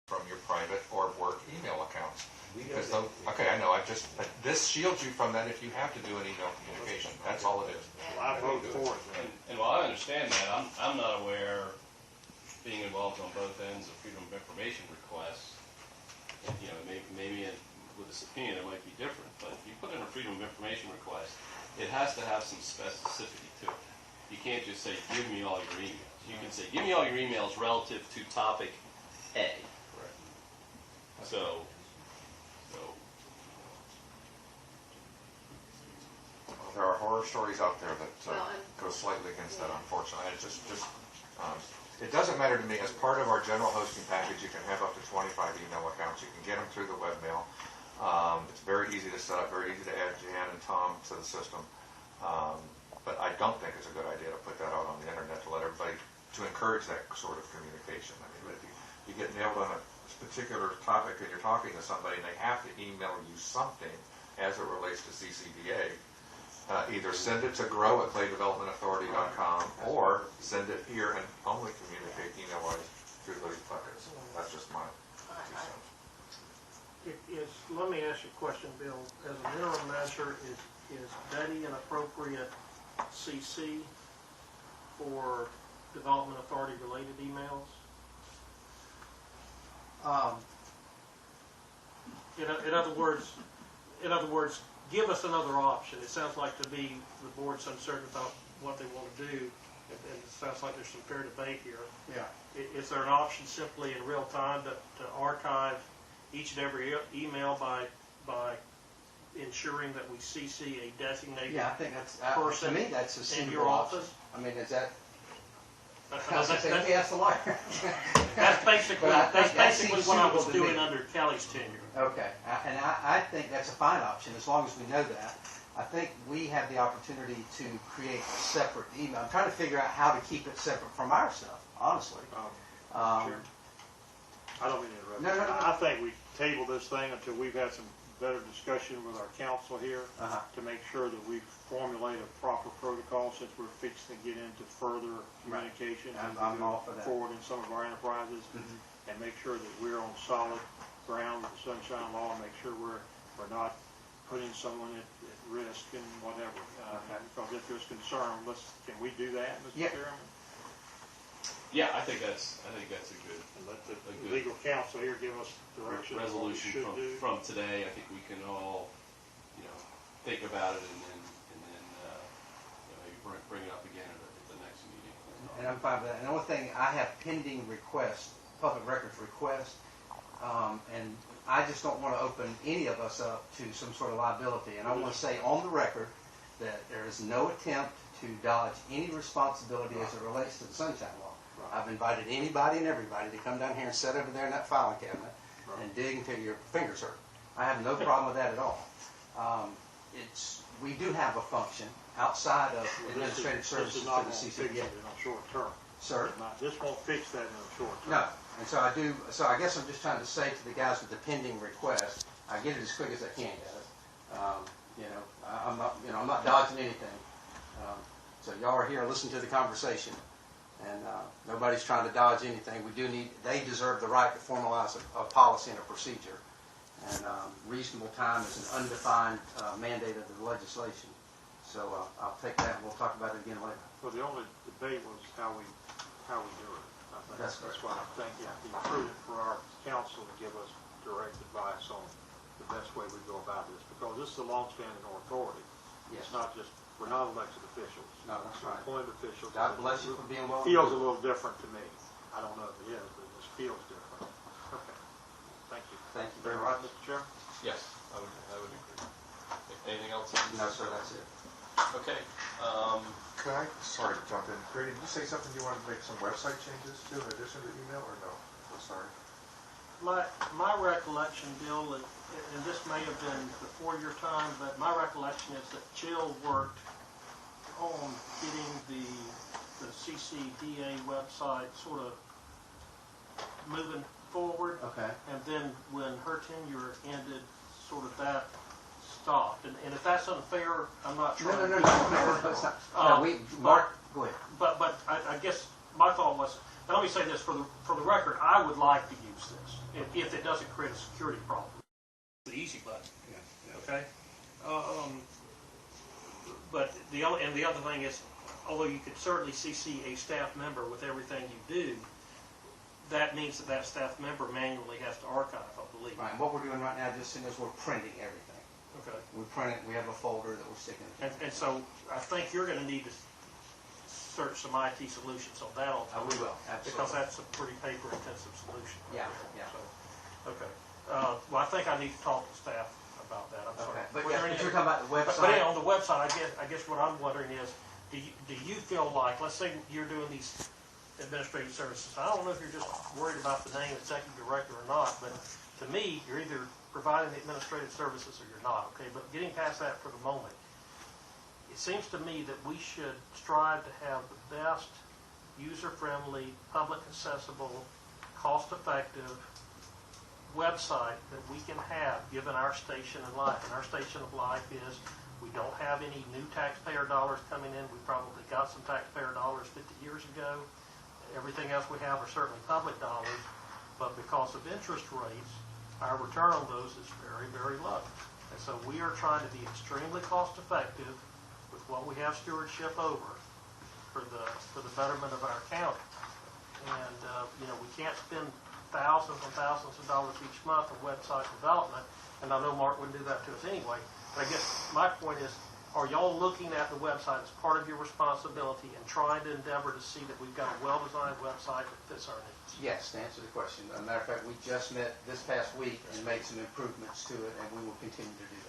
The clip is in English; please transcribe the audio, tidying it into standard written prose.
from your private or work email accounts. Because okay, I know. But this shields you from that if you have to do an email communication. That's all it is. Well, I vote for it. And while I understand that, I'm not aware, being involved on both ends of freedom of information requests. And, you know, maybe with a subpoena it might be different. But if you put in a freedom of information request, it has to have some specificity to it. You can't just say, "Give me all your emails." You can say, "Give me all your emails relative to topic A." Right. So. There are horror stories out there that go slightly against that, unfortunately. It's it doesn't matter to me. As part of our general hosting package, you can have up to 25 email accounts. You can get them through the webmail. It's very easy to set up, very easy to add Jan and Tom to the system. But I don't think it's a good idea to put that out on the internet to let everybody, to encourage that sort of communication. I mean, if you get nailed on a particular topic and you're talking to somebody and they have to email you something as it relates to CCDA, either send it to grow@claydevelopmentauthority.com or send it here and only communicate email-wise through those buckets. That's just my 2 cents. Let me ask you a question, Bill. As an interim measure, is Betty an appropriate CC for Development Authority related emails? In other words, give us another option. It sounds like to me the board's uncertain about what they want to do, and it sounds like there's some fair debate here. Yeah. Is there an option simply in real time to archive each and every email by ensuring that we CC a designated Yeah, I think that's person to me that's a in suitable your option. office? I mean, is that? That's Yes, the lawyer. That's basically But I think that what seems I was suitable to doing me. under Kelly's tenure. Okay, and I think that's a fine option as long as we know that. I think we have the opportunity to create a separate email. I'm trying to figure out how to keep it separate from our stuff, honestly. Sure. I don't mean to interrupt. No. I think we table this thing until we've had some better discussion with our council here to make sure that we formulate a proper protocol since we're fixing to get into further communication I'm all for that. forward in some of our enterprises and make sure that we're on solid ground with the Sunshine Law and make sure we're not putting someone at risk and whatever. Because if there's concern, can we do that, Mr. Chairman? Yeah, I think that's a good. And let the legal counsel here give us direction resolution from today. I think we can all, think about it and then maybe bring it up again at the next meeting. And I'm fine with that. And the only thing, I have pending requests, public records requests, and I just don't want to open any of us up to some sort of liability. And I want to say on the record that there is no attempt to dodge any responsibility as it relates to the Sunshine Law. I've invited anybody and everybody to come down here and sit over there in that filing cabinet and dig until your fingers hurt. I have no problem with that at all. We do have a function outside of administrative services to the CCDA. In the short term. Sir? This won't fix that in the short term. No. And so I do. So I guess I'm just trying to say to the guys with the pending request, I get it as quick as I can, guys. I'm not dodging anything. So y'all are here, listen to the conversation. And nobody's trying to dodge anything. They deserve the right to formalize a policy and a procedure. And reasonable time is an undefined mandate of the legislation. So I'll take that and we'll talk about it again later. Well, the only debate was how we do it. I think That's why I think it would be prudent for our council to give us direct advice on the best way we go about this. Because this is a long-standing authority. Yes. It's not just, we're not elected officials. No, that's right. Appointed officials. God bless you for being well. Feels a little different to me. I don't know if it is, but it just feels different. Okay. Thank you. Thank you very much. Mr. Chairman? Yes, I would agree. Anything else? No, sir, that's it. Okay. Could I, sorry to jump in. Grady, did you say something you wanted to make some website changes to in addition to email, or no? I'm sorry. My recollection, Bill, and this may have been before your time, but my recollection is that Jill worked on getting the CCDA website sort of moving forward. Okay. And then when her tenure ended, sort of that stopped. And if that's unfair, I'm not trying to be unfair. Mark, go ahead. But I guess my thought was, and let me say this for the record, I would like to use this. if it doesn't create a security problem. The easy button, okay? But the other thing is, although you could certainly CC a staff member with everything you do, that means that that staff member manually has to archive, I believe. Right, and what we're doing right now, just is we're printing everything. Okay. We print it, we have a folder that we're sticking it. And so I think you're going to need to search some IT solutions on that. We will, absolutely. Because that's a pretty paper-intensive solution. Yeah, yeah. So, okay. Well, I think I need to talk to staff about that. I'm sorry. Okay, but Was there yeah, any you're other- talking about the website. But anyway, on the website, I guess what I'm wondering is, do you feel like, let's say you're doing these administrative services, I don't know if you're just worried about the name executive director or not, but to me, you're either providing the administrative services or you're not, okay? But getting past that for the moment, it seems to me that we should strive to have the best, user-friendly, public accessible, cost-effective website that we can have given our station of life. And our station of life is, we don't have any new taxpayer dollars coming in. We probably got some taxpayer dollars 50 years ago. Everything else we have are certainly public dollars, but because of interest rates, our return on those is very, very low. And so we are trying to be extremely cost effective with what we have stewardship over for the betterment of our county. And we can't spend thousands and thousands of dollars each month on website development, and I know Mark wouldn't do that to us anyway, but I guess my point is, are y'all looking at the website as part of your responsibility and trying to endeavor to see that we've got a well-designed website that fits our needs? Yes, to answer the question. As a matter of fact, we just met this past week and made some improvements to it, and we will continue to do that.